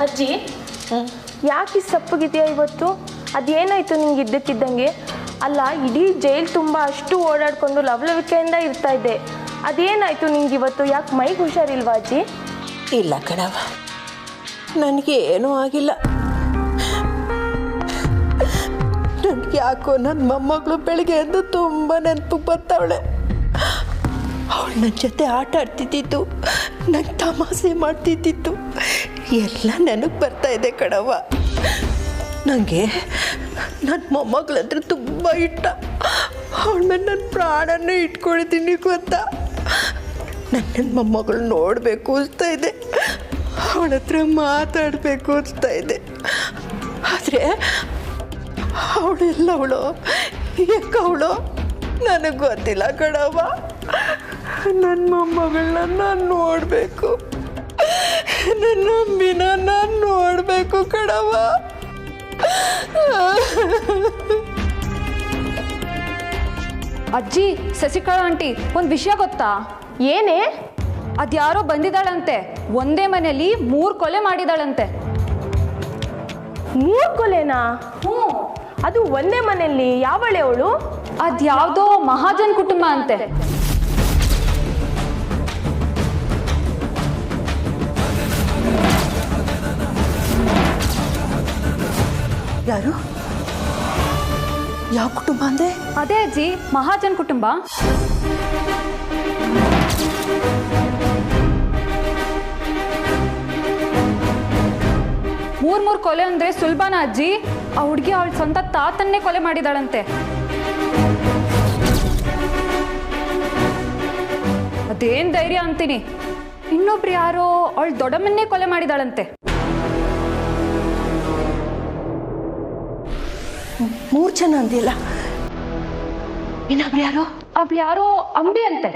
ಅಜ್ಜಿ ಯಾಕೆ ಸಪ್ಪಗಿದೆಯಾ ಇವತ್ತು? ಅದೇನಾಯ್ತು ನಿಂಗೆ ಇದ್ದಕ್ಕಿದ್ದಂಗೆ? ಅಲ್ಲ, ಇಡೀ ಜೈಲ್ ತುಂಬ ಅಷ್ಟು ಓಡಾಡ್ಕೊಂಡು ಲವಲವಿಕೆಯಿಂದ ಇರ್ತಾ ಇದ್ದೆ. ಅದೇನಾಯ್ತು ನಿಂಗೆ ಇವತ್ತು? ಯಾಕೆ ಮೈಗೆ ಹುಷಾರಿಲ್ವಾ ಅಜ್ಜಿ? ಇಲ್ಲ ಕಣವ, ನನಗೆ ಏನೂ ಆಗಿಲ್ಲ. ನನಗೆ ಯಾಕೋ ನನ್ನ ಮೊಮ್ಮಗಳು ಬೆಳಿಗ್ಗೆ ಎದ್ದು ತುಂಬ ನೆನಪು ಬರ್ತಾವಳೆ. ಅವಳು ನನ್ನ ಜೊತೆ ಆಟ ಆಡ್ತಿದ್ದಿತ್ತು, ನಂಗೆ ತಮಾಷೆ ಮಾಡ್ತಿದ್ದಿತ್ತು ಎಲ್ಲ ನೆನಪು ಬರ್ತಾ ಇದೆ ಕಣವ. ನನಗೆ ನನ್ನ ಮೊಮ್ಮಗಳಂದ್ರೆ ತುಂಬ ಇಷ್ಟ. ಅವಳ ಮೇಲೆ ನನ್ನ ಪ್ರಾಣನೇ ಇಟ್ಕೊಳ್ತೀನಿ ಗೊತ್ತಾ. ನನ್ನ ಮೊಮ್ಮಗಳು ನೋಡಬೇಕು ಅನಿಸ್ತಾ ಇದೆ, ಅವಳ ಹತ್ರ ಮಾತಾಡಬೇಕು ಅನಿಸ್ತಾ ಇದೆ. ಆದರೆ ಅವಳೆಲ್ಲವಳು ಯಾಕವಳು ನನಗೆ ಗೊತ್ತಿಲ್ಲ ಕಣವ. ನನ್ನ ಮೊಮ್ಮಗಳನ್ನ ನಾನು ನೋಡಬೇಕು, ನನ್ನ ಅಮ್ಮಿನ ನಾನು ನೋಡಬೇಕು ಕಣವ. ಅಜ್ಜಿ, ಶಶಿಕಲಾ ಆಂಟಿ, ಒಂದು ವಿಷಯ ಗೊತ್ತಾ? ಏನೇ? ಅದ್ಯಾರೋ ಬಂದಿದ್ದಾಳಂತೆ, ಒಂದೇ ಮನೆಯಲ್ಲಿ 3 ಕೊಲೆ ಮಾಡಿದಾಳಂತೆ. 3 ಕೊಲೆನಾ? ಅದು ಒಂದೇ ಮನೆಯಲ್ಲಿ? ಯಾವಳೆ ಅವಳು? ಅದ್ಯಾವುದೋ ಮಹಾಜನ್ ಕುಟುಂಬ ಅಂತೆ. ಯಾರು? ಯಾವ ಕುಟುಂಬ ಅಂದೆ? ಅದೇ ಅಜ್ಜಿ, ಮಹಾಜನ್ ಕುಟುಂಬ. ಮೂರ್ ಕೊಲೆ ಅಂದ್ರೆ ಸುಲಭನಾ ಅಜ್ಜಿ? ಆ ಹುಡುಗಿ ಅವಳ ಸ್ವಂತ ತಾತನ್ನೇ ಕೊಲೆ ಮಾಡಿದಾಳಂತೆ. ಅದೇನ್ ಧೈರ್ಯ ಅಂತೀನಿ. ಇನ್ನೊಬ್ರು ಯಾರೋ ಅವಳ ದೊಡ್ಡಮ್ಮನ್ನೇ ಕೊಲೆ ಮಾಡಿದಾಳಂತೆ. 3 ಜನ ಅಂದಿಲ್ಲ, ಇನ್ನೊಬ್ರು ಯಾರು? ಅವ್ಳು ಯಾರೋ ಅಂಬಿ ಅಂತೆ.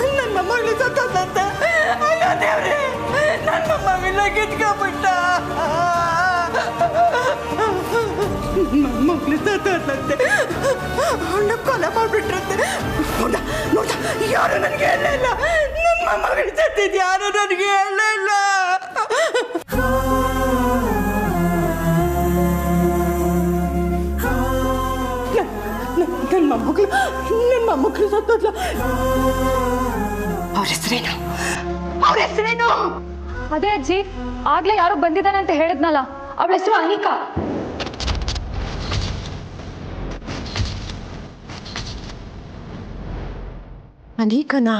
ನನ್ನ ಮಗಳು ಸತ್ತೋದಂತೆ. ಅಯ್ಯೋ ದೇವ್ರೆ, ನನ್ನ ಮಗಳನ್ನ ಕಿತ್ಕೊಂಡ್ಬಿಟ್ಟ. ಮಗಳು ಸತ್ತೋದಂತೆ, ಅವಳನ್ನ ಕೊಲೆ ಮಾಡ್ಬಿಟ್ರಂತೆ. ನೋಡ ಯಾರು ನನಗೆ ಹೇಳಲಿಲ್ಲ. ನನ್ನ ಮಗಳು ಸತ್ತಿದ್ದು ಯಾರು ನನಗೆ ಹೇಳಲಿಲ್ಲ. ನನ್ನ ಮಕ್ಕಳು ಸತ್ತೋದ್ಲ. ಅವ್ರ ಹೆಸರೇನು? ಅವ್ರ ಹೆಸರೇನು? ಅದೇ ಅಜ್ಜಿ, ಆಗ್ಲೇ ಯಾರೋ ಬಂದಿದ್ದಾನೆ ಅಂತ ಹೇಳಿದ್ನಲ್ಲ, ಅವಳ ಹೆಸರು ಅನಿಕಾ. ಅನಿಕನಾ?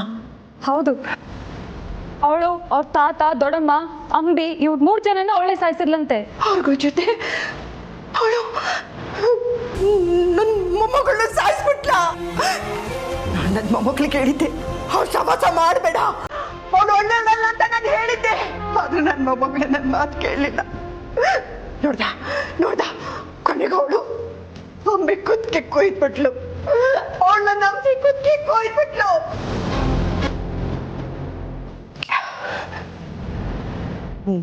ಹೌದು. ಅವಳು, ಅವ್ರ ತಾತ, ದೊಡ್ಡಮ್ಮ, ಅಂಬಿ, ಇವ್ರು 3 ಜನನ ಅವಳೆ ಸಾಯಿಸಿದ್ಲಂತೆ. ಅವ್ರಿಗೂ ಜೊತೆ ಅವಳು ನನ್ನ ಮೊಮ್ಮಗಳನ್ನ ಸಾಯಿಸ್ಬಿಟ್ಲ. ನಾನು ನನ್ನ ಮೊಮ್ಮಕ್ಳಿಗೆ ಹೇಳಿದ್ದೆ, ಅವ್ರು ಸಮಾಸ ಮಾಡಬೇಡ, ಅವಳು ಒಳ್ಳೆಯವಳಲ್ಲ ಅಂತ ನಾನು ಹೇಳಿದ್ದೆ. ಆದ್ರೆ ನನ್ನ ಮೊಮ್ಮಗಳೇ ನನ್ನ ಮಾತು ಕೇಳಲಿಲ್ಲ. ನೋಡ್ದ ಕೊನೆಗೆ ಅವಳು ಅಂಬಿ ಕುತ್ತಿಗೆ ಕೊಯ್ದ್ಬಿಟ್ಲು. ಅವಳ ನಂಬಿ ಕುತ್ತಿಗೆ ಕೊಯ್ದ್ಬಿಟ್ಲು.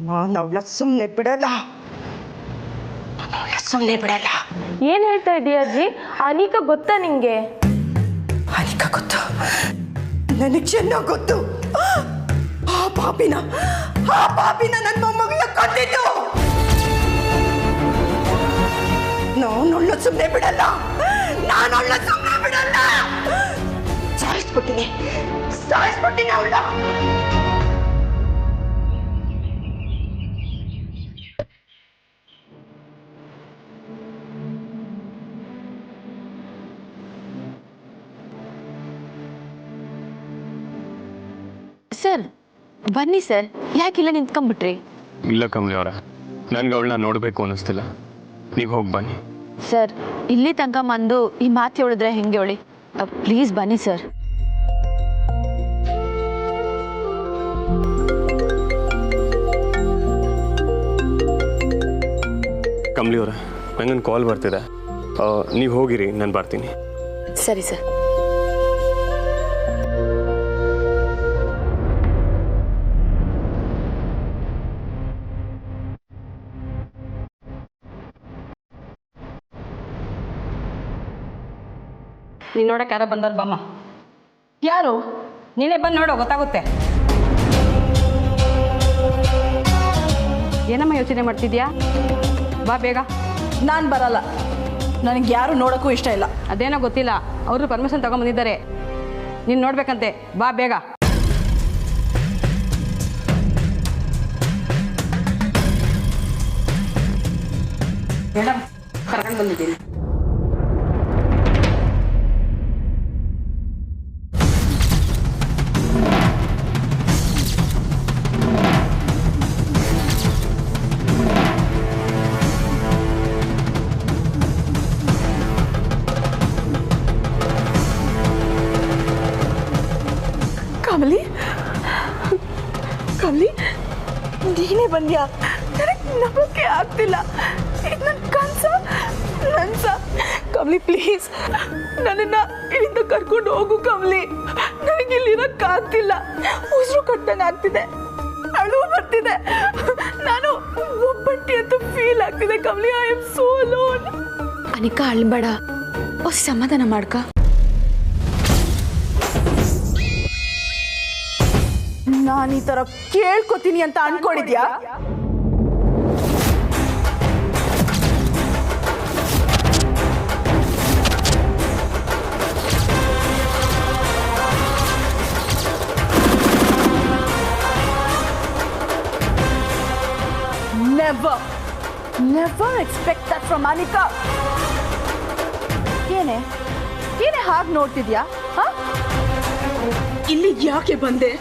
ನಾನು ಅವಳ ಸುಮ್ಮನೆ ಬಿಡಲ್ಲ. ಏನ್ ಹೇಳ್ತಾ ಇದೀಯ ಅಜ್ಜಿ? ಅನಿಕಾ ಗೊತ್ತಾ ನಿಂಗೆ? ಅನಿಕಾ ಗೊತ್ತು, ನನಗೆ ಚೆನ್ನಾಗಿ ಗೊತ್ತು. ಆ ಪಾಪಿನ ನನ್ನ ಮೊಮ್ಮಗಳನ್ನ ಕೊಂದಿದ್ದು. ನಾನು ಸುಮ್ಮನೆ ಬಿಡಲ್ಲ, ಸುಮ್ಮನೆ ಬಿಡಲ್ಲ. ಸಾಯಿಸ್ಬಿಟ್ಟಿನಿ ಅವಳ. ಸರ್ ಬನ್ನಿ ಸರ್, ಯಾಕಿಲ್ಲ ನಿಂತ್ಕೊಂಡ್ಬಿಟ್ರಿ? ಇಲ್ಲ ಕಮಲಿ ಅವರ, ನನ್ಗೆ ಅವಳನ್ನ ನೋಡಬೇಕು ಅನ್ನಿಸ್ತಿಲ್ಲ. ನೀವು ಹೋಗಿ ಬನ್ನಿ. ಸರ್ ಇಲ್ಲಿ ತನಕ ಬಂದು ಈ ಮಾತು ಹೇಳಿದ್ರೆ ಹೆಂಗೆ ಹೇಳಿ? ಪ್ಲೀಸ್ ಬನ್ನಿ ಸರ್. ಕಮಲಿ ಅವರೇ, ನಂಗೊಂದು ಕಾಲ್ ಬರ್ತಿದೆ. ನೀವು ಹೋಗಿರಿ, ನಾನು ಬರ್ತೀನಿ. ಸರಿ ಸರ್. ನೀನು ನೋಡಕ್ಕೆ ಯಾರೋ ಬಂದವ್ರು ಬಮ್ಮ. ಯಾರು? ನೀನೇ ಬಂದು ನೋಡೋ, ಗೊತ್ತಾಗುತ್ತೆ. ಏನಮ್ಮ ಯೋಚನೆ ಮಾಡ್ತಿದ್ಯಾ? ಬಾ ಬೇಗ. ನಾನು ಬರಲ್ಲ, ನನಗೆ ಯಾರು ನೋಡೋಕ್ಕೂ ಇಷ್ಟ ಇಲ್ಲ. ಅದೇನೋ ಗೊತ್ತಿಲ್ಲ, ಅವರು ಪರ್ಮಿಷನ್ ತಗೊಂಬಂದಿದ್ದಾರೆ. ನೀನು ನೋಡ್ಬೇಕಂತೆ, ಬಾ ಬೇಗ. ಮೇಡಮ್ ಕರ್ಕೊಂಡು ಬಂದಿದ್ದೀನಿ. ಕಮಲಿ, ಕಮಲಿ, ನೀನೇ ಬಂದ್ಯಾ? ನನಗೆ ನಂಬಕ್ಕೆ ಆಗ್ತಿಲ್ಲ. ಇದು ನನ್ನ ಕನ್ಸ. ಕಮಲಿ ಪ್ಲೀಸ್ ನನ್ನನ್ನು ಇಲ್ಲಿಂದ ಕರ್ಕೊಂಡು ಹೋಗು ಕಮಲಿ. ನನಗೆ ಇಲ್ಲಿರೋಕ್ಕಾಗ್ತಿಲ್ಲ. ಉಸಿರು ಕಟ್ಟಂಗೆ ಆಗ್ತಿದೆ, ಅಳು ಬರ್ತಿದೆ. ನಾನು ಒಬ್ಬಂಟಿ ಅಂತ ಫೀಲ್ ಆಗ್ತಿದೆ Kamali. I am so alone. Anika ಅಳ್ಬೇಡ, ಸಮಾಧಾನ ಮಾಡ್ಕ. ನಾನು ಈ ತರ ಕೇಳ್ಕೊತೀನಿ ಅಂತ ಅನ್ಕೊಂಡಿದ್ಯಾ? Never expect that from Anika. ಏನೇ ಹಾಗೆ ನೋಡ್ತಿದ್ಯಾ? ಇಲ್ಲಿ ಯಾಕೆ ಬಂದೆ?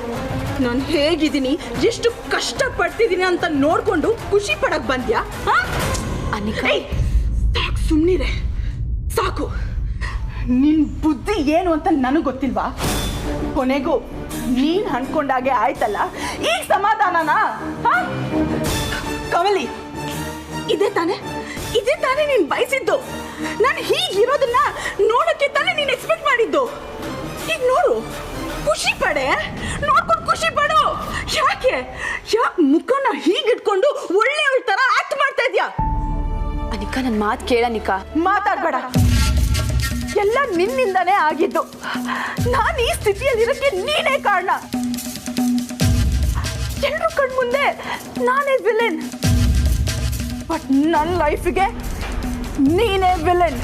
ನಾನು ಹೇಗಿದ್ದೀನಿ, ಎಷ್ಟು ಕಷ್ಟಪಡ್ತಿದ್ದೀನಿ ಅಂತ ನೋಡ್ಕೊಂಡು ಖುಷಿ ಪಡಕ್ ಬಂದ್ಯಾ? ಅನಿಕಾ, ಸಾಕು, ಸುಮ್ಮನಿರೆ ಸಾಕು. ನಿನ್ ಬುದ್ಧಿ ಏನು ಅಂತ ನನಗೆ ಗೊತ್ತಿಲ್ವಾ? ಕೊನೆಗೂ ನೀನ್ ಅನ್ಕೊಂಡಾಗೆ ಆಯ್ತಲ್ಲ, ಈಗ ಸಮಾಧಾನನಾ? ಕಮಲಿ, ಇದೇ ತಾನೇ ನೀನ್ ಬಯಸಿದ್ದು. ನಾನು ಹೀಗಿರೋದನ್ನ ನೋಡಕ್ಕೆ ತಾನೇ ನೀನ್ ಎಕ್ಸ್ಪೆಕ್ಟ್ ಮಾಡಿದ್ದು. ಈಗ ನೋಡು, ಖುಷಿ ಪಡೆ, ನೋಡ್ಕೊಂಡು ಖುಷಿ ಪಡು. ಯಾಕೆ ಮುಖನ ಹೀಗಿಟ್ಕೊಂಡು ಒಳ್ಳೆಯವಳ ತರ ಆಕ್ಟ್ ಮಾಡ್ತಾ ಇದ್ಯಾ? ಅನಿಕಾ ನನ್ನ ಮಾತು ಕೇಳ. ಅನಿಕಾ, ಮಾತಾಡ್ಬೇಡ. ಎಲ್ಲ ನಿನ್ನಿಂದಾನೇ ಆಗಿದ್ದು. ನಾನು ಈ ಸ್ಥಿತಿಯಲ್ಲಿರಕ್ಕೆ ನೀನೇ ಕಾರಣ. ಎಲ್ಲರೂ ಕಣ್ಮುಂದೆ ನಾನೇ ವಿಲನ್, ಬಟ್ ನನ್ನ ಲೈಫಿಗೆ ನೀನೇ ವಿಲನ್.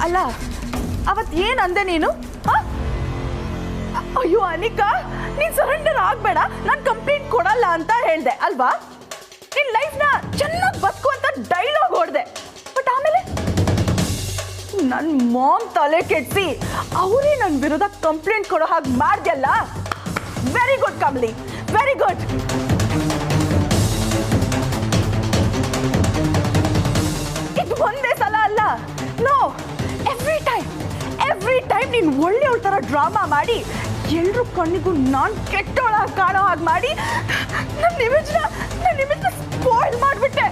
ಅಲ್ಲ, ಅವತ್ತು ಏನಂದೆ ನೀನು? ಅಯ್ಯೋ ಅನಿಕಾ, ನೀನ್ ಸರೆಂಡರ್ ಆಗ್ಬೇಡ, ನಾನು ಕಂಪ್ಲೇಂಟ್ ಕೊಡಲ್ಲ ಅಂತ ಹೇಳ್ದೆ ಅಲ್ವಾ? ನಿನ್ ಲೈಫ್ನ ಚೆನ್ನಾಗಿ ಬದುಕು ಅಂತ ಡೈಲಾಗ್ ಹೊಡೆದೆ. ಬಟ್ ಆಮೇಲೆ ನನ್ನ ಮಾಮ್ ತಲೆ ಕೆಡಿಸಿ ಅವರೇ ನನ್ನ ವಿರುದ್ಧ ಕಂಪ್ಲೇಂಟ್ ಕೊಡೋ ಹಾಗೆ ಮಾಡ್ದಲ್ಲ. Very good Kamali, very good. ಇದು ಒಂದೇ ಸಲ ಅಲ್ಲ, ನೋ, ಎವ್ರಿ ಟೈಮ್ ನೀನು ಒಳ್ಳೆಯವಳ ಥರ ಡ್ರಾಮಾ ಮಾಡಿ ಎಲ್ರೂ ಕಣ್ಣಿಗೂ ನಾನು ಕೆಟ್ಟವಳ ಕಾಣೋ ಹಾಗೆ ಮಾಡಿ ನನ್ನ ಇಮೇಜ್ನ ಸ್ಪಾಯ್ಲ್ ಮಾಡಿಬಿಟ್ಟೆ.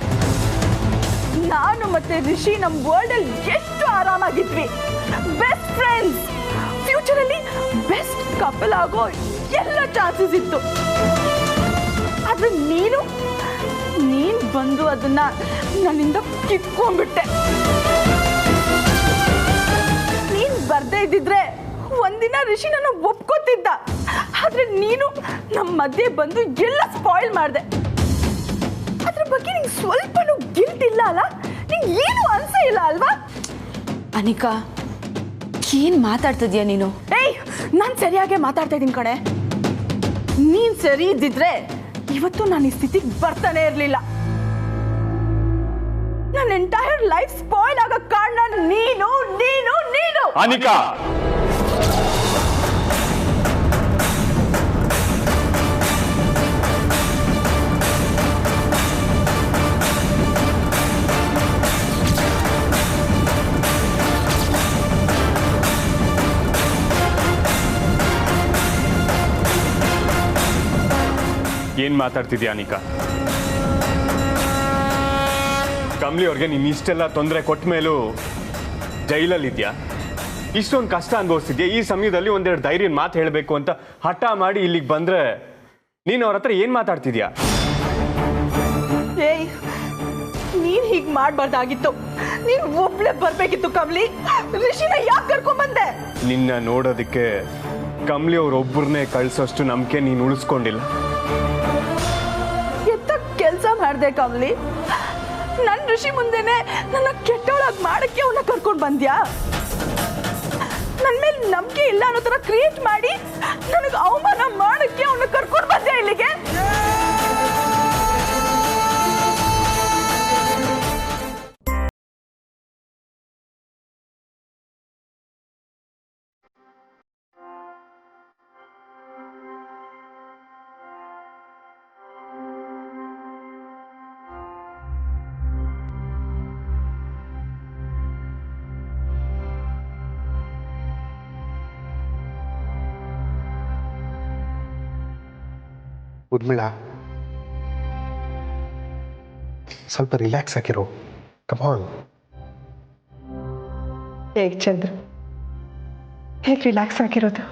ನಾನು ಮತ್ತೆ ರಿಷಿ ನಮ್ಮ ವರ್ಲ್ಡಲ್ಲಿ ಎಷ್ಟು ಆರಾಮಾಗಿದ್ವಿ, ಬೆಸ್ಟ್ ಫ್ರೆಂಡ್ಸ್, ಫ್ಯೂಚರಲ್ಲಿ ಬೆಸ್ಟ್ ಕಪಲ್ ಆಗೋ ಎಲ್ಲ ಚಾನ್ಸಸ್ ಇತ್ತು. ಆದ್ರೆ ನೀನು ಬಂದು ಅದನ್ನ ನನ್ನಿಂದ ಕಿತ್ಕೊಂಡ್ಬಿಟ್ಟೆ. ನೀನ್ ಬರ್ದೇ ಇದ್ದಿದ್ರೆ ಒಂದಿನ ರಿಷಿ ನನ್ನ ಒಪ್ಕೋತಿದ್ದ. ಆದ್ರೆ ನೀನು ನಮ್ಮ ಮಧ್ಯೆ ಬಂದು ಎಲ್ಲ ಸ್ಪಾಯ್ಲ್ ಮಾಡಿದೆ. ಅದ್ರ ಬಗ್ಗೆ ನಿಂಗೆ ಸ್ವಲ್ಪನೂ ಗಿಲ್ಟ್ ಇಲ್ಲ ಅಲ್ಲ? ನಿಂಗೆ ಏನು ಅನ್ಸೇ ಇಲ್ಲ ಅಲ್ವಾ? ಅನಿಕಾ, ಏನ್ ಮಾತಾಡ್ತಿದ್ಯಾ ನೀನು? ಏಯ್, ನಾನು ಸರಿಯಾಗೆ ಮಾತಾಡ್ತಾ ಇದ್ದೀನಿ ಕಣೆ. ನೀನ್ ಸರಿ ಇದ್ದಿದ್ರೆ ಇವತ್ತು ನಾನು ಈ ಸ್ಥಿತಿಗೆ ಬರ್ತಾನೆ ಇರಲಿಲ್ಲ. ನನ್ನ ಎಂಟೈರ್ ಲೈಫ್ ಸ್ಪಾಯ್ಲ್ ಆಗೋ ಕಾರಣ ನೀನು. ಅನಿಕಾ, ಏನು ಮಾತಾಡ್ತಿದ್ಯಾ ಅನಿಕಾ? ಕಮಲಿ ಅವ್ರಿಗೆ ನೀನು ಇಷ್ಟೆಲ್ಲ ತೊಂದರೆ ಕೊಟ್ಟ ಮೇಲೂ ಜೈಲಲ್ಲಿದ್ಯಾ? ಇಷ್ಟೊಂದು ಕಷ್ಟ ಅನುಭವಿಸ್ತಿದ್ಯಾ? ಈ ಸಮಯದಲ್ಲಿ ಒಂದೆರಡು ಧೈರ್ಯದ ಮಾತು ಹೇಳಬೇಕು ಅಂತ ಹಠ ಮಾಡಿ ಇಲ್ಲಿಗೆ ಬಂದರೆ ನೀನು ಅವ್ರ ಹತ್ರ ಏನು ಮಾತಾಡ್ತಿದ್ಯಾ? ಏಯ್, ನೀನ್ ಹೀಗ್ ಮಾಡ್ಬಾರ್ದಾಗಿತ್ತು. ನೀನ್ ಒಬ್ಳೆ ಬರ್ಬೇಕಿತ್ತು ಕಮಲಿ. ರಿಷಿನ ಯಾಕೆ ಕರ್ಕೊಂಡ್ಬಂದೆ? ನಿನ್ನ ನೋಡೋದಕ್ಕೆ ಕಮಲಿ ಅವ್ರೊಬ್ಬರನ್ನೇ ಕಳ್ಸೋಷ್ಟು ನಂಬಿಕೆ ನೀನು ಉಳಿಸ್ಕೊಂಡಿಲ್ಲ. ಎಂತ ಕೆಲಸ ಮಾಡ್ದೆ ಕಮಲಿ? ನನ್ ಋಷಿ ಮುಂದೆನೆ ನನ್ನ ಕೆಟ್ಟವಳಾಗಿ ಮಾಡಕ್ಕೆ ಅವನ್ನ ಕರ್ಕೊಂಡ್ ಬಂದ್ಯಾ? ನನ್ ಮೇಲೆ ನಂಬಿಕೆ ಇಲ್ಲ ಅನ್ನೋ ತರ ಕ್ರಿಯೇಟ್ ಮಾಡಿ ನನಗೆ ಅವಮಾನ ಮಾಡಕ್ಕೆ ಅವನ್ನ ಕರ್ಕೊಂಡ್ ಬಂದ್ಯಾ ಇಲ್ಲಿಗೆ? ಉರ್ಮಿಳಾ, ಸ್ವಲ್ಪ ರಿಲ್ಯಾಕ್ಸ್ ಆಗಿರೋ. ಕಮಾನ್. ಹೇಗೆ ಚಂದ್ರ, ಹೇಗೆ ರಿಲ್ಯಾಕ್ಸ್ ಆಗಿರೋದು?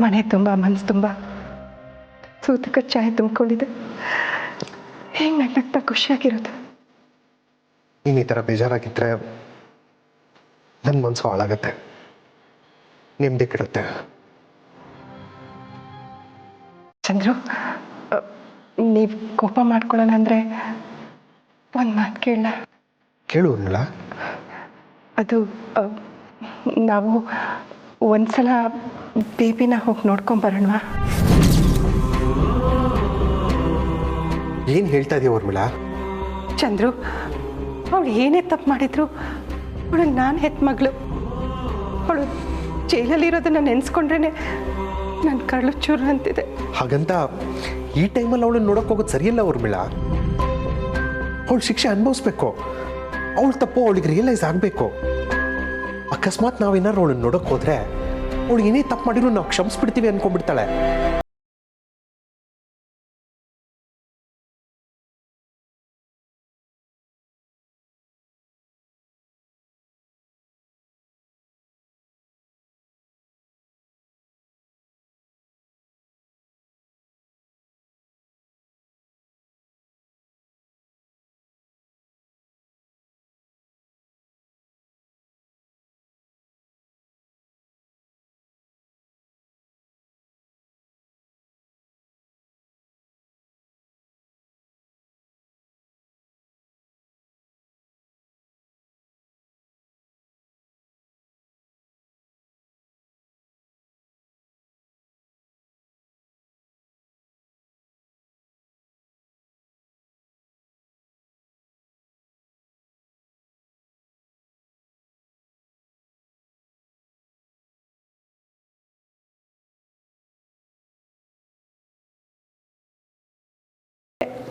ಮನೆ ತುಂಬ ಮನಸ್ಸು ತುಂಬ ಸೂತಕ ಚಾಯ್ ತುಂಬಿಕೊಂಡಿದೆ. ಹೇಗೆ ನಗ್ನಗ್ತಾ ಖುಷಿಯಾಗಿರೋದು? ನೀನು ಈ ಥರ ಬೇಜಾರಾಗಿದ್ದರೆ ನನ್ನ ಮನಸ್ಸು ಹಾಳಾಗತ್ತೆ, ನೆಮ್ಮದಿ ಕೆಡುತ್ತೆ. ಚಂದ್ರು, ನೀವು ಕೋಪ ಮಾಡ್ಕೊಳ್ಳೋಣ ಅಂದರೆ ಒಂದು ಮಾತು ಕೇಳಲ್ಲ? ಕೇಳು ಉರ್ಮಿಳಾ. ಅದು ನಾವು ಒಂದ್ಸಲ ಬೇಬಿನ ಹೋಗಿ ನೋಡ್ಕೊಂಬರೋಣವಾ? ಏನು ಹೇಳ್ತಾ ಇದೀಯ ಉರ್ಮಿಳಾ? ಚಂದ್ರು, ಅವಳು ಏನೇ ತಪ್ಪು ಮಾಡಿದ್ರು ಅವಳು ನಾನು ಹೆತ್ತ ಮಗಳು. ಅವಳು ಜೈಲಲ್ಲಿರೋದನ್ನ ನೆನೆಸ್ಕೊಂಡ್ರೇ ನನ್ನ ಕರಳು ಚೂರು ಅಂತಿದೆ. ಹಾಗಂತ ಈ ಟೈಮಲ್ಲಿ ಅವಳನ್ನ ನೋಡೋಕೆ ಹೋಗೋದು ಸರಿಯಲ್ಲ ಉರ್ಮಿಳಾ. ಅವಳು ಶಿಕ್ಷೆ ಅನುಭವಿಸ್ಬೇಕು. ಅವಳು ತಪ್ಪು ಅವಳಿಗೆ ರಿಯಲೈಸ್ ಆಗಬೇಕು. ಅಕಸ್ಮಾತ್ ನಾವೇನಾದ್ರು ಅವಳನ್ನ ನೋಡೋಕೆ ಹೋದ್ರೆ ಅವಳು ಏನೇ ತಪ್ಪು ಮಾಡಿದ್ರು ನಾವು ಕ್ಷಮಿಸ್ಬಿಡ್ತೀವಿ ಅನ್ಕೊಂಡ್ಬಿಡ್ತಾಳೆ.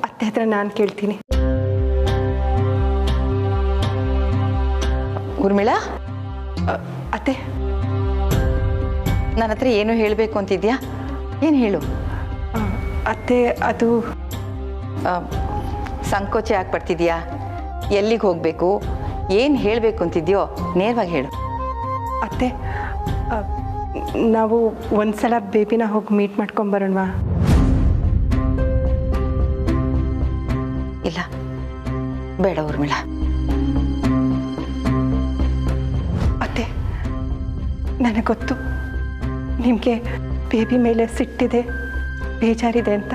ಅತ್ತೆ ಹತ್ರ ನಾನು ಕೇಳ್ತೀನಿ. ಊರ್ಮಿಳಾ, ಅತ್ತೆ, ನನ್ನ ಹತ್ರ ಏನು ಹೇಳಬೇಕು ಅಂತಿದ್ಯಾ? ಏನು ಹೇಳು. ಅತ್ತೆ, ಅದು ಸಂಕೋಚ ಯಾಕೆ ಪಡ್ತಿದ್ಯಾ? ಎಲ್ಲಿಗೆ ಹೋಗಬೇಕು, ಏನು ಹೇಳಬೇಕು ಅಂತಿದ್ಯೋ ನೇರವಾಗಿ ಹೇಳು. ಅತ್ತೆ, ನಾವು ಒಂದ್ಸಲ ಬೇಬಿನ ಹೋಗಿ ಮೀಟ್ ಮಾಡ್ಕೊಂಬರೋಣವಾ? ಇಲ್ಲ, ಬೇಡ ಊರ್ಮಿಳಾ. ಅತ್ತೆ, ನನಗೆ ಗೊತ್ತು ನಿಮಗೆ ಬೇಬಿ ಮೇಲೆ ಸಿಟ್ಟಿದೆ, ಬೇಜಾರಿದೆ ಅಂತ.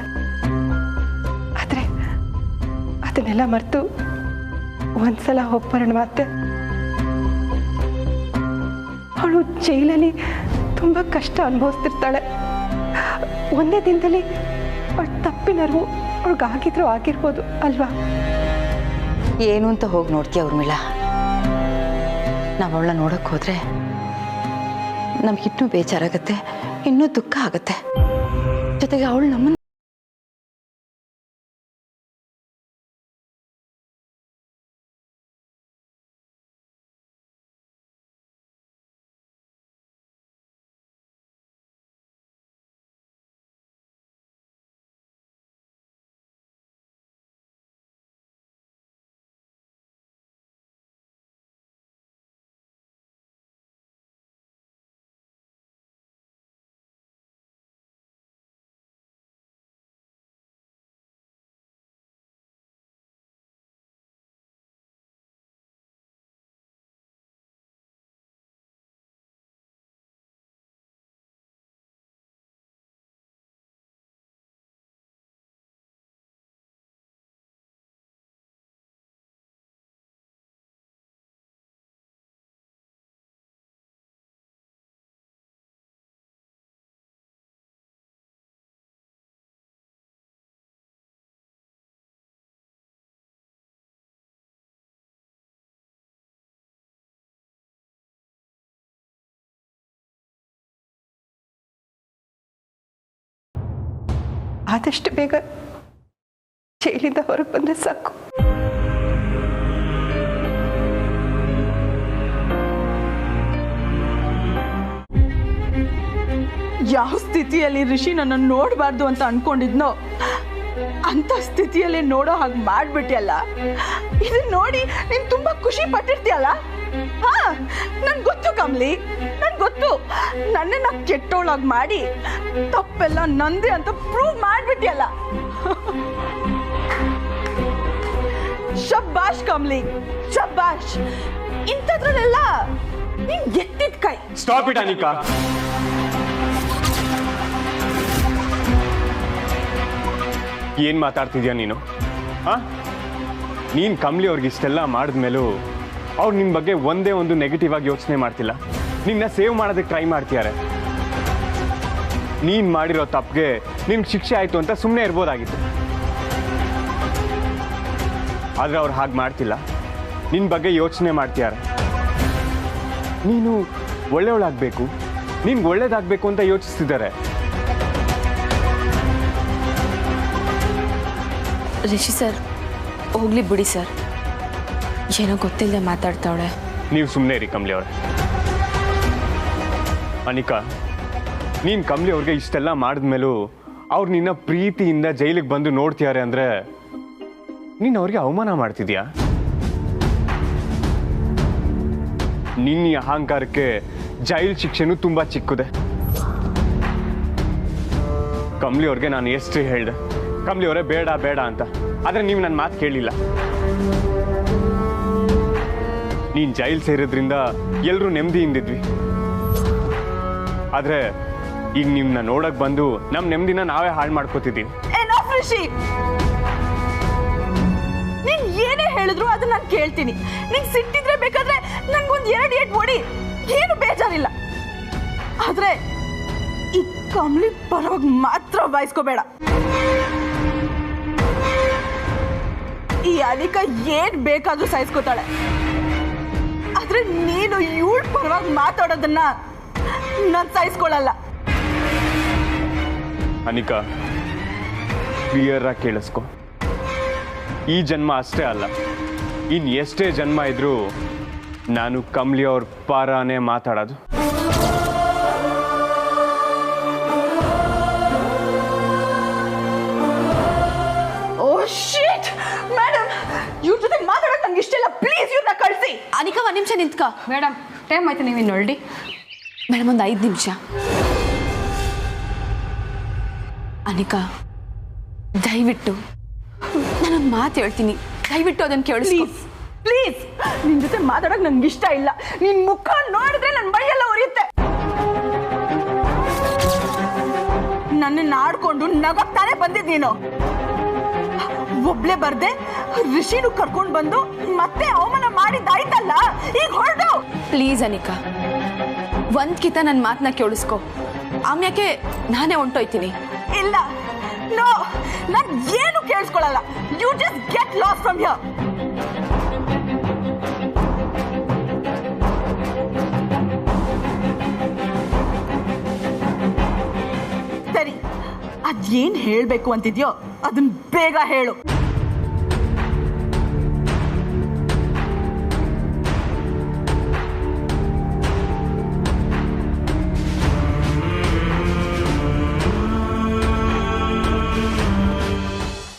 ಆದರೆ ಅದನ್ನೆಲ್ಲ ಮರೆತು ಒಂದ್ಸಲ ಹೋಗ್ಬರೋಣ ಅತ್ತೆ. ಅವಳು ಜೈಲಲ್ಲಿ ತುಂಬ ಕಷ್ಟ ಅನುಭವಿಸ್ತಿರ್ತಾಳೆ. ಒಂದೇ ದಿನದಲ್ಲಿ ಅವಳು ತಪ್ಪಿನರ್ವು ಅವಳಿಗಾಗಿದ್ರು ಆಗಿರ್ಬೋದು ಅಲ್ವಾ? ಏನು ಅಂತ ಹೋಗಿ ನೋಡ್ತೀಯ ಊರ್ಮಿಳಾ? ನಾವು ಅವಳನ್ನ ನೋಡೋಕೆ ಹೋದರೆ ನಮಗಿನ್ನೂ ಬೇಜಾರಾಗತ್ತೆ, ಇನ್ನೂ ದುಃಖ ಆಗತ್ತೆ. ಜೊತೆಗೆ ಅವಳು ನಮ್ಮನ್ನು ಆದಷ್ಟು ಬೇಗ ಜೈಲಿಂದ ಹೊರಗೆ ಬಂದರೆ ಸಾಕು. ಯಾವ ಸ್ಥಿತಿಯಲ್ಲಿ ಋಷಿ ನನ್ನ ನೋಡಬಾರ್ದು ಅಂತ ಅನ್ಕೊಂಡಿದ್ನೋ ಅಂತ ಸ್ಥಿತಿಯಲ್ಲಿ ನೋಡೋ ಹಾಗೆ ಮಾಡ್ಬಿಟ್ಟಿಯಲ್ಲ. ಇದನ್ನ ನೋಡಿ ನೀನ್ ತುಂಬಾ ಖುಷಿ ಪಟ್ಟಿರ್ತೀಯಲ್ಲ. ಹಾ, ನನ್ ಗೊತ್ತು ಕಮ್ಲಿ, ನನ್ ಗೊತ್ತು. ನನ್ನನ್ನ ಕೆಟ್ಟೋಳಾಗಿ ಮಾಡಿ ತಪ್ಪೆಲ್ಲ ನಂದೆ ಅಂತ ಪ್ರೂವ್ ಮಾಡ್ಬಿಟ್ಟಿಯಲ್ಲ. ಶಬ್ಬಾಷ್ ಕಮ್ಲಿ, ಶಬ್ಬಾಷ್. ಇಂಥದ್ರಲ್ಲೆಲ್ಲ ನೀನ್ ಎತ್ತಿದ ಕೈ. Stop it Anika. ಏನ್ ಮಾತಾಡ್ತಿದ್ಯಾ ನೀನು? ನೀನ್ ಕಮ್ಲಿ ಅವ್ರಿಗೆ ಇಷ್ಟೆಲ್ಲ ಮಾಡಿದ್ಮೇಲೂ ಅವ್ರು ನಿನ್ ಬಗ್ಗೆ ಒಂದೇ ಒಂದು ನೆಗೆಟಿವ್ ಆಗಿ ಯೋಚನೆ ಮಾಡ್ತಿಲ್ಲ. ನಿನ್ನ ಸೇವ್ ಮಾಡೋದಕ್ಕೆ ಟ್ರೈ ಮಾಡ್ತಿದ್ದಾರೆ. ನೀನ್ ಮಾಡಿರೋ ತಪ್ಪಿಗೆ ನಿನ್ಗೆ ಶಿಕ್ಷೆ ಆಯ್ತು ಅಂತ ಸುಮ್ಮನೆ ಇರ್ಬೋದಾಗಿತ್ತು. ಆದ್ರೆ ಅವ್ರು ಹಾಗೆ ಮಾಡ್ತಿಲ್ಲ. ನಿನ್ ಬಗ್ಗೆ ಯೋಚನೆ ಮಾಡ್ತಿದ್ದಾರೆ. ನೀನು ಒಳ್ಳೆಯವಳಾಗಬೇಕು, ನಿನ್ಗೆ ಒಳ್ಳೇದಾಗಬೇಕು ಅಂತ ಯೋಚಿಸ್ತಿದ್ದಾರೆ. ರಿಷಿ ಸರ್, ಹೋಗ್ಲಿ ಬಿಡಿ ಸರ್. ಏನೋ ಗೊತ್ತಿಲ್ಲದೆ ಮಾತಾಡ್ತಾವಳೆ. ನೀವು ಸುಮ್ಮನೆ ಇರಿ ಕಮ್ಲಿ ಅವರೇ. ಅನಿಕಾ, ನೀನು ಕಮ್ಲಿ ಅವ್ರಿಗೆ ಇಷ್ಟೆಲ್ಲ ಮಾಡಿದ್ಮೇಲೂ ಅವ್ರು ನಿನ್ನ ಪ್ರೀತಿಯಿಂದ ಜೈಲಿಗೆ ಬಂದು ನೋಡ್ತಿದ್ದಾರೆ ಅಂದರೆ ನೀನು ಅವ್ರಿಗೆ ಅವಮಾನ ಮಾಡ್ತಿದ್ಯಾ? ನಿನ್ನ ಅಹಂಕಾರಕ್ಕೆ ಜೈಲ್ ಶಿಕ್ಷೆನೂ ತುಂಬ ಚಿಕ್ಕದೆ. ಕಮ್ಲಿ ಅವ್ರಿಗೆ ನಾನು ಎಷ್ಟು ಹೇಳಿದೆ, ಕಮ್ಲಿ ಅವರೇ ಬೇಡ ಬೇಡ ಅಂತ. ಆದರೆ ನೀವು ನನ್ನ ಮಾತು ಕೇಳಲಿಲ್ಲ. ನೀನು ಜೈಲ್ ಸೇರಿದ್ರಿಂದ ಎಲ್ಲರೂ ನೆಮ್ಮದಿಯಿಂದಿದ್ವಿ. ಆದರೆ ಈಗ ನಿಮ್ಮನ್ನ ನೋಡಕ್ ಬಂದು ನಮ್ಮ ನೆಮ್ಮದಿನ ನಾವೇ ಹಾಳು ಮಾಡ್ಕೋತಿದ್ದೀವಿ. ನೀನ್ ಏನೇ ಹೇಳಿದ್ರು ಅದನ್ನ ನಾನು ಕೇಳ್ತೀನಿ. ನೀನ್ ಸಿಟ್ಟಿದ್ರೆ ಬೇಕಾದ್ರೆ ನಂಗೊಂದು 2 ಏಟ್ ಓಡಿ, ಏನು ಬೇಜಾರಿಲ್ಲ. ಆದ್ರೆ ಈ ಕಮ್ಲಿ ಪರವಾಗಿ ಮಾತ್ರ ಬಾಯಿಸ್ಕೋಬೇಡ. ಈ ಅನಿಕಾ ಏನ್ ಬೇಕಾದ್ರೂ ಸಹಿಸ್ಕೋತಾಳೆ. ಆದ್ರೆ ನೀನು ಇವಳ ಪರವಾಗಿ ಮಾತಾಡೋದನ್ನ ನಾನು ಸಹಿಸ್ಕೊಳ್ಳಲ್ಲ. ಅನಿಕಾ, ಕ್ಲಿಯರ್ ಆಗಿ ಕೇಳಿಸ್ಕೊ. ಈ ಜನ್ಮ ಅಷ್ಟೇ ಅಲ್ಲ, ಇನ್ ಎಷ್ಟೇ ಜನ್ಮ ಇದ್ರೂ ನಾನು ಕಮ್ಲಿ ಅವ್ರ ಪರನೇ ಮಾತಾಡೋದು. ಮೇಡಮ್, ಇವ್ರ ಜೊತೆ ಮಾತಾಡೋಕೆ ನಂಗೆ ಇಷ್ಟ ಇಲ್ಲ. ಪ್ಲೀಸ್ ಇವ್ರನ್ನ ಕಳಿಸಿ. ಅನಿಕಾ, 1 ನಿಮಿಷ ನಿಂತ್ಕ. ಮೇಡಮ್, ಟೈಮ್ ಆಯ್ತು, ನೀವಿನ್ನು ಹೊರಡಿ. ಮೇಡಮ್, ಒಂದು 5 ನಿಮಿಷ. ಅನಿಕಾ, ದಯವಿಟ್ಟು ನಾನೊಂದು ಮಾತು ಹೇಳ್ತೀನಿ, ದಯವಿಟ್ಟು ಅದನ್ನು ಕೇಳಿಸಿ ಪ್ಲೀಸ್. ನಿನ್ ಜೊತೆ ಮಾತಾಡೋಕೆ ನಂಗೆ ಇಷ್ಟ ಇಲ್ಲ. ನಿನ್ ಮುಖ ನೋಡಿದ್ರೆ ನನ್ನ ಮೈಯೆಲ್ಲ ಉರಿಯುತ್ತೆ. ನನ್ನನ್ನ ಆಡ್ಕೊಂಡು ನಗಕ್ತಾನೆ ಬಂದಿದ್ ನೀನು. ಒಬ್ಳೆ ಬರ್ದೆ ಋಷಿನು ಕರ್ಕೊಂಡು ಬಂದು ಮತ್ತೆ ಅವಮಾನ ಮಾಡಿದ್ದಾಯ್ತಲ್ಲ, ಈಗ ಹೊರಡು. ಪ್ಲೀಸ್ ಅನಿಕಾ, ಒಂದ್ಕಿತ ನನ್ನ ಮಾತನ್ನ ಕೇಳಿಸ್ಕೊ. ಆಮ್ಯಾಕೆ ನಾನೇ ಹೊಂಟೋಯ್ತೀನಿ. ಇಲ್ಲ, ನೋ, ನಾನು ಏನು ಕೇಳಿಸ್ಕೊಳ್ಳಲ್ಲ. You just get lost from here. ಸರಿ, ಅದೇನ್ ಹೇಳ್ಬೇಕು ಅಂತಿದ್ಯೋ ಅದನ್ನ ಬೇಗ ಹೇಳು.